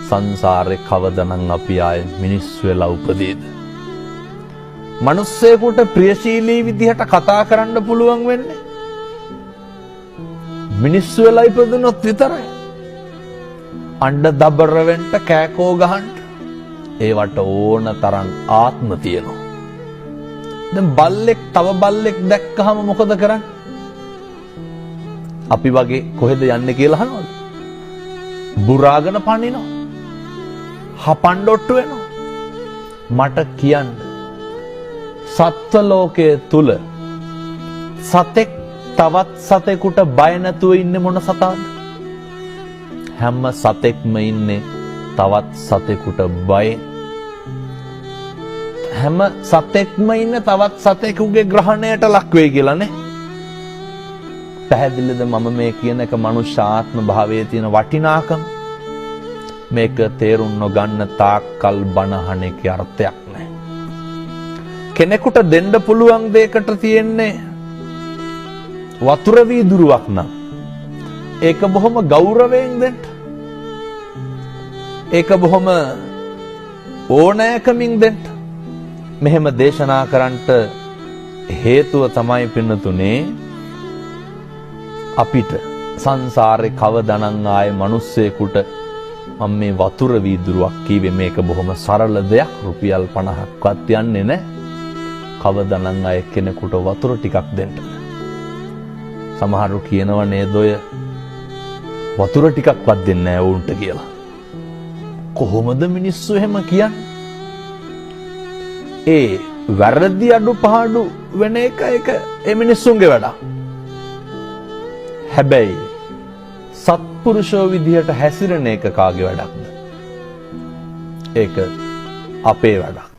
සංසාරේ කවදනම් අපි ආයේ මිනිස්සු වෙලා උපදීද? මිනිස්සෙකුට ප්‍රියශීලී විදිහට කතා කරන්න පුළුවන් වෙන්නේ මිනිස්සු වෙලා ඉපදුනොත් විතරයි. අඬ දබර වෙන්න කෑකෝ ගහන්න ඒවට ඕන තරම් ආත්ම තියෙනවා. දැන් බල්ලෙක් තව බල්ලෙක් දැක්කහම මොකද කරන්නේ? අපි වගේ කොහෙද යන්නේ කියලා අහනවද? බුරාගෙන පනිනවා. හපන්ඩොට්ටු වෙනවා. මට කියන්න සත්ව ලෝකයේ තුල සතෙක් තවත් සතෙකුට බය නැතුව ඉන්නේ මොන සතාද? හැම සතෙක්ම ඉන්නේ තවත් සතෙකුට බයෙන්. හැම සතෙක්ම ඉන්නේ තවත් සතෙකුගේ ග්‍රහණයට ලක් වෙයි කියලා නේ. පැහැදිලිද මම මේ කියන එක මනුෂ්‍ය ආත්ම භාවයේ තියෙන වටිනාකම? මේක තේරුම් නොගන්න තාක්කල් බණහන එකේ අර්ථයක් නැහැ. කෙනෙකුට දෙන්න පුළුවන් දෙයකට තියෙන්නේ වතුර වීදුරුවක් නම් ඒක බොහොම ගෞරවයෙන් දෙන්න. ඒක බොහොම ඕනෑකමින් දෙන්න. මෙහෙම දේශනා කරන්නට හේතුව තමයි පින්නතුනේ අපිට සංසාරේ කවදනම් ආයේ මිනිස්සෙකුට මම මේ වතුර වීදුරුවක් කීවේ මේක බොහොම සරල දෙයක් රුපියල් 50ක්වත් යන්නේ නැහැ. කවදනම් ආයේ කෙනෙකුට වතුර ටිකක් දෙන්න. සමහරු කියනවා නේද ඔය වතුර ටිකක්වත් දෙන්නේ නැහැ උන්ට කියලා. කොහොමද මිනිස්සු එහෙම කියන්නේ? ඒ වැරදි අඩුපාඩු වෙන එක ඒ මිනිස්සුන්ගේ වැඩක්. හැබැයි සත්පුරුෂෝ විදිහට හැසිරෙන එක කාගේ වැඩක්ද? ඒක අපේ වැඩක්.